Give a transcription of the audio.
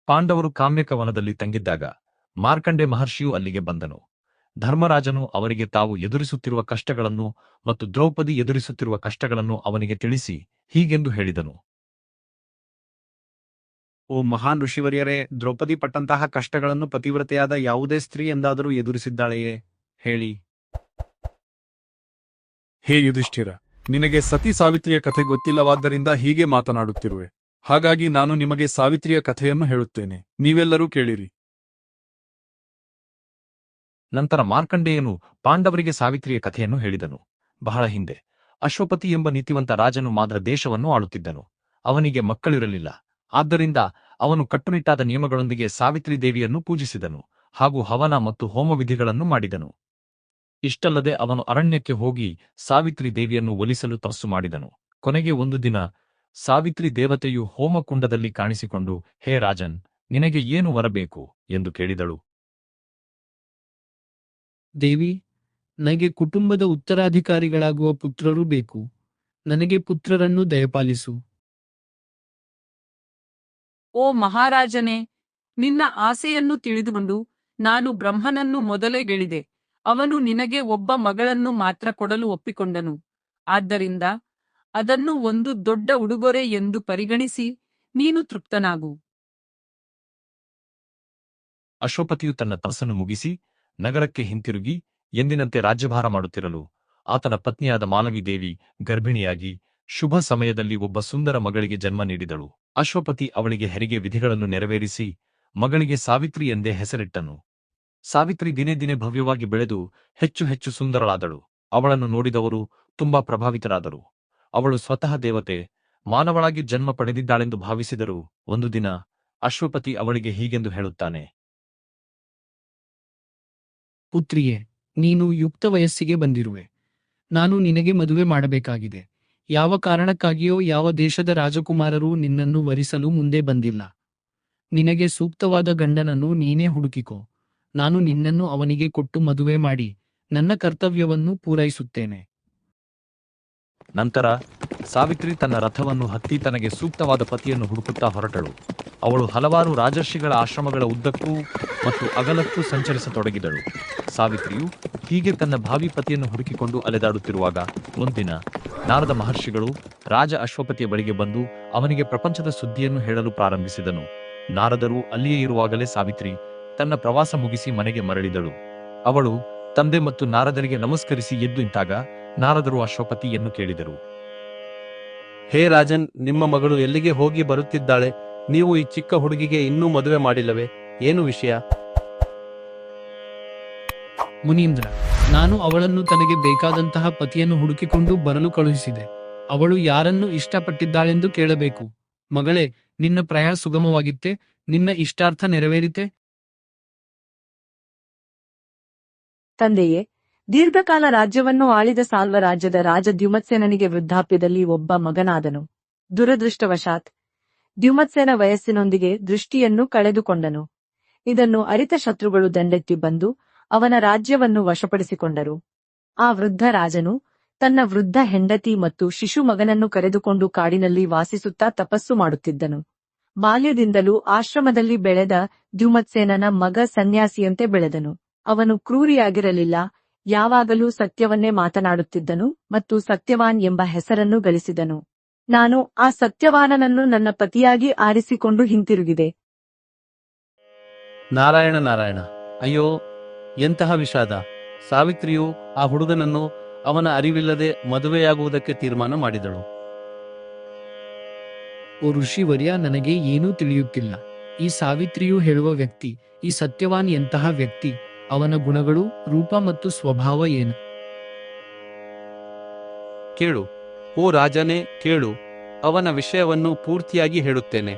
ಪಾಂಡವರು ಕಾಮ್ಯಕವನದಲ್ಲಿ ತಂಗಿದ್ದಾಗ ಮಾರ್ಕಂಡೆ ಮಹರ್ಷಿಯು ಅಲ್ಲಿಗೆ ಬಂದನು. ಧರ್ಮರಾಜನು ಅವರಿಗೆ ತಾವು ಎದುರಿಸುತ್ತಿರುವ ಕಷ್ಟಗಳನ್ನು ಮತ್ತು ದ್ರೌಪದಿ ಎದುರಿಸುತ್ತಿರುವ ಕಷ್ಟಗಳನ್ನು ಅವನಿಗೆ ತಿಳಿಸಿ ಹೀಗೆಂದು ಹೇಳಿದನು. ಓ ಮಹಾನ್ ಋಷಿವರ್ಯರೇ, ದ್ರೌಪದಿ ಪಟ್ಟಂತಹ ಕಷ್ಟಗಳನ್ನು ಪತಿವ್ರತೆಯಾದ ಯಾವುದೇ ಸ್ತ್ರೀ ಎಂದಾದರೂ ಎದುರಿಸಿದ್ದಾಳೆಯೇ? ಹೇಳಿ. ಹೇ ಯುಧಿಷ್ಠಿರ, ನಿನಗೆ ಸತಿ ಸಾವಿತ್ರಿಯ ಕಥೆ ಗೊತ್ತಿಲ್ಲವಾದ್ದರಿಂದ ಹೀಗೆ ಮಾತನಾಡುತ್ತಿರುವೆ. ಹಾಗಾಗಿ ನಾನು ನಿಮಗೆ ಸಾವಿತ್ರಿಯ ಕಥೆಯನ್ನು ಹೇಳುತ್ತೇನೆ, ನೀವೆಲ್ಲರೂ ಕೇಳಿರಿ. ನಂತರ ಮಾರ್ಕಂಡೇಯನು ಪಾಂಡವರಿಗೆ ಸಾವಿತ್ರಿಯ ಕಥೆಯನ್ನು ಹೇಳಿದನು. ಬಹಳ ಹಿಂದೆ ಅಶ್ವಪತಿ ಎಂಬ ನೀತಿವಂತ ರಾಜನು ಮಾದ್ರ ದೇಶವನ್ನು ಆಳುತ್ತಿದ್ದನು. ಅವನಿಗೆ ಮಕ್ಕಳಿರಲಿಲ್ಲ. ಆದ್ದರಿಂದ ಅವನು ಕಟ್ಟುನಿಟ್ಟಾದ ನಿಯಮಗಳೊಂದಿಗೆ ಸಾವಿತ್ರಿ ದೇವಿಯನ್ನು ಪೂಜಿಸಿದನು ಹಾಗೂ ಹವನ ಮತ್ತು ಹೋಮವಿಧಿಗಳನ್ನು ಮಾಡಿದನು. ಇಷ್ಟಲ್ಲದೆ ಅವನು ಅರಣ್ಯಕ್ಕೆ ಹೋಗಿ ಸಾವಿತ್ರಿ ದೇವಿಯನ್ನು ಒಲಿಸಲು ತಪಸ್ಸು ಮಾಡಿದನು. ಕೊನೆಗೆ ಒಂದು ದಿನ ಸಾವಿತ್ರಿ ದೇವತೆಯು ಹೋಮಕುಂಡದಲ್ಲಿ ಕಾಣಿಸಿಕೊಂಡು, ಹೇ ರಾಜನ್, ನಿನಗೆ ಏನು ವರಬೇಕು ಎಂದು ಕೇಳಿದಳು. ದೇವಿ, ನನಗೆ ಕುಟುಂಬದ ಉತ್ತರಾಧಿಕಾರಿಗಳಾಗುವ ಪುತ್ರರು ಬೇಕು. ನನಗೆ ಪುತ್ರರನ್ನು ದಯಪಾಲಿಸು. ಓ ಮಹಾರಾಜನೇ, ನಿನ್ನ ಆಸೆಯನ್ನು ತಿಳಿದುಕೊಂಡು ನಾನು ಬ್ರಹ್ಮನನ್ನು ಮೊದಲೇ ಗೆಳಿದೆ. ಅವನು ನಿನಗೆ ಒಬ್ಬ ಮಗಳನ್ನು ಮಾತ್ರ ಕೊಡಲು ಒಪ್ಪಿಕೊಂಡನು. ಆದ್ದರಿಂದ ಅದನ್ನು ಒಂದು ದೊಡ್ಡ ಉಡುಗೊರೆ ಎಂದು ಪರಿಗಣಿಸಿ ನೀನು ತೃಪ್ತನಾಗು. ಅಶ್ವಪತಿಯು ತನ್ನ ತಪಸ್ಸನ್ನು ಮುಗಿಸಿ ನಗರಕ್ಕೆ ಹಿಂತಿರುಗಿ ಎಂದಿನಂತೆ ರಾಜ್ಯಭಾರ ಮಾಡುತ್ತಿರಲು ಆತನ ಪತ್ನಿಯಾದ ಮಾಲವಿ ದೇವಿ ಗರ್ಭಿಣಿಯಾಗಿ ಶುಭ ಸಮಯದಲ್ಲಿ ಒಬ್ಬ ಸುಂದರ ಮಗಳಿಗೆ ಜನ್ಮ ನೀಡಿದಳು. ಅಶ್ವಪತಿ ಅವಳಿಗೆ ಹೆರಿಗೆ ವಿಧಿಗಳನ್ನು ನೆರವೇರಿಸಿ ಮಗಳಿಗೆ ಸಾವಿತ್ರಿ ಎಂದೇ ಹೆಸರಿಟ್ಟನು. ಸಾವಿತ್ರಿ ದಿನೇ ದಿನೇ ಭವ್ಯವಾಗಿ ಬೆಳೆದು ಹೆಚ್ಚು ಹೆಚ್ಚು ಸುಂದರಳಾದಳು. ಅವಳನ್ನು ನೋಡಿದವರು ತುಂಬಾ ಪ್ರಭಾವಿತರಾದರು. ಅವಳು ಸ್ವತಃ ದೇವತೆ, ಮಾನವಳಾಗಿ ಜನ್ಮ ಪಡೆದಿದ್ದಾಳೆಂದು ಭಾವಿಸಿದರು. ಒಂದು ದಿನ ಅಶ್ವಪತಿ ಅವಳಿಗೆ ಹೀಗೆಂದು ಹೇಳುತ್ತಾನೆ. ಪುತ್ರಿಯೇ, ನೀನು ಯುಕ್ತ ವಯಸ್ಸಿಗೆ ಬಂದಿರುವೆ. ನಾನು ನಿನಗೆ ಮದುವೆ ಮಾಡಬೇಕಾಗಿದೆ. ಯಾವ ಕಾರಣಕ್ಕಾಗಿಯೋ ಯಾವ ದೇಶದ ರಾಜಕುಮಾರರೂ ನಿನ್ನನ್ನು ವರಿಸಲು ಮುಂದೆ ಬಂದಿಲ್ಲ. ನಿನಗೆ ಸೂಕ್ತವಾದ ಗಂಡನನ್ನು ನೀನೇ ಹುಡುಕಿಕೋ. ನಾನು ನಿನ್ನನ್ನು ಅವನಿಗೆ ಕೊಟ್ಟು ಮದುವೆ ಮಾಡಿ ನನ್ನ ಕರ್ತವ್ಯವನ್ನು ಪೂರೈಸುತ್ತೇನೆ. ನಂತರ ಸಾವಿತ್ರಿ ತನ್ನ ರಥವನ್ನು ಹತ್ತಿ ತನಗೆ ಸೂಕ್ತವಾದ ಪತಿಯನ್ನು ಹುಡುಕುತ್ತಾ ಹೊರಟಳು. ಅವಳು ಹಲವಾರು ರಾಜರ್ಷಿಗಳ ಆಶ್ರಮಗಳ ಉದ್ದಕ್ಕೂ ಮತ್ತು ಅಗಲಕ್ಕೂ ಸಂಚರಿಸತೊಡಗಿದಳು. ಸಾವಿತ್ರಿಯು ಹೀಗೆ ತನ್ನ ಭಾವಿ ಪತಿಯನ್ನು ಹುಡುಕಿಕೊಂಡು ಅಲೆದಾಡುತ್ತಿರುವಾಗ ಒಂದಿನ ನಾರದ ಮಹರ್ಷಿಗಳು ರಾಜ ಅಶ್ವಪತಿಯ ಬಳಿಗೆ ಬಂದು ಅವನಿಗೆ ಪ್ರಪಂಚದ ಸುದ್ದಿಯನ್ನು ಹೇಳಲು ಪ್ರಾರಂಭಿಸಿದನು. ನಾರದರು ಅಲ್ಲಿಯೇ ಇರುವಾಗಲೇ ಸಾವಿತ್ರಿ ತನ್ನ ಪ್ರವಾಸ ಮುಗಿಸಿ ಮನೆಗೆ ಮರಳಿದಳು. ಅವಳು ತಂದೆ ಮತ್ತು ನಾರದರಿಗೆ ನಮಸ್ಕರಿಸಿ ಎದ್ದು ನಿಂತಾಗ ನಾರದರು ಅಶ್ವಪತಿಯನ್ನು ಕೇಳಿದರು. ಹೇ ರಾಜನ್, ನಿಮ್ಮ ಮಗಳು ಎಲ್ಲಿಗೆ ಹೋಗಿ ಬರುತ್ತಿದ್ದಾಳೆ? ನೀವು ಈ ಚಿಕ್ಕ ಹುಡುಗಿಗೆ ಇನ್ನೂ ಮದುವೆ ಮಾಡಿಲ್ಲವೇ? ಏನು ವಿಷಯ? ಮುನೀಂದ್ರ, ನಾನು ಅವಳನ್ನು ತನಗೆ ಬೇಕಾದಂತಹ ಪತಿಯನ್ನು ಹುಡುಕಿಕೊಂಡು ಬರಲು ಕಳುಹಿಸಿದೆ. ಅವಳು ಯಾರನ್ನು ಇಷ್ಟಪಟ್ಟಿದ್ದಾಳೆಂದು ಕೇಳಬೇಕು. ಮಗಳೇ, ನಿನ್ನ ಪ್ರಯಾಣ ಸುಗಮವಾಗಿತ್ತೆ? ನಿನ್ನ ಇಷ್ಟಾರ್ಥ ನೆರವೇರಿತೆ? ತಂದೆಯೇ, ದೀರ್ಘಕಾಲ ರಾಜ್ಯವನ್ನು ಆಳಿದ ಸಾಲ್ವ ರಾಜ್ಯದ ರಾಜ ದ್ಯುಮತ್ಸೇನನಿಗೆ ವೃದ್ಧಾಪ್ಯದಲ್ಲಿ ಒಬ್ಬ ಮಗನಾದನು. ದುರದೃಷ್ಟವಶಾತ್ ದ್ಯುಮತ್ಸೇನ ವಯಸ್ಸಿನೊಂದಿಗೆ ದೃಷ್ಟಿಯನ್ನು ಕಳೆದುಕೊಂಡನು. ಇದನ್ನು ಅರಿತ ಶತ್ರುಗಳು ದಂಡೆತ್ತಿ ಬಂದು ಅವನ ರಾಜ್ಯವನ್ನು ವಶಪಡಿಸಿಕೊಂಡರು. ಆ ವೃದ್ಧ ರಾಜನು ತನ್ನ ವೃದ್ಧ ಹೆಂಡತಿ ಮತ್ತು ಶಿಶು ಮಗನನ್ನು ಕರೆದುಕೊಂಡು ಕಾಡಿನಲ್ಲಿ ವಾಸಿಸುತ್ತಾ ತಪಸ್ಸು ಮಾಡುತ್ತಿದ್ದನು. ಬಾಲ್ಯದಿಂದಲೂ ಆಶ್ರಮದಲ್ಲಿ ಬೆಳೆದ ದ್ಯುಮತ್ಸೇನನ ಮಗ ಸನ್ಯಾಸಿಯಂತೆ ಬೆಳೆದನು. ಅವನು ಕ್ರೂರಿಯಾಗಿರಲಿಲ್ಲ, ಯಾವಾಗಲೂ ಸತ್ಯವನ್ನೇ ಮಾತನಾಡುತ್ತಿದ್ದನು ಮತ್ತು ಸತ್ಯವಾನ್ ಎಂಬ ಹೆಸರನ್ನು ಗಳಿಸಿದನು. ನಾನು ಆ ಸತ್ಯವಾನನನ್ನು ನನ್ನ ಪತಿಯಾಗಿ ಆರಿಸಿಕೊಂಡು ಹಿಂತಿರುಗಿದೆ. ನಾರಾಯಣ ನಾರಾಯಣ. ಅಯ್ಯೋ, ಎಂತಹ ವಿಷಾದ! ಸಾವಿತ್ರಿಯು ಆ ಹುಡುಗನನ್ನು ಅವನ ಅರಿವಿಲ್ಲದೆ ಮದುವೆಯಾಗುವುದಕ್ಕೆ ತೀರ್ಮಾನ ಮಾಡಿದಳು. ಓ ಋಷಿವರ್ಯ, ನನಗೆ ಏನೂ ತಿಳಿಯುತ್ತಿಲ್ಲ. ಈ ಸಾವಿತ್ರಿಯು ಹೇಳುವ ವ್ಯಕ್ತಿ, ಈ ಸತ್ಯವಾನ್ ಎಂತಹ ವ್ಯಕ್ತಿ? ಅವನ ಗುಣಗಳು, ರೂಪ ಮತ್ತು ಸ್ವಭಾವ ಏನು? ಕೇಳು, ಓ ರಾಜನೇ, ಕೇಳು. ಅವನ ವಿಷಯವನ್ನು ಪೂರ್ತಿಯಾಗಿ ಹೇಳುತ್ತೇನೆ.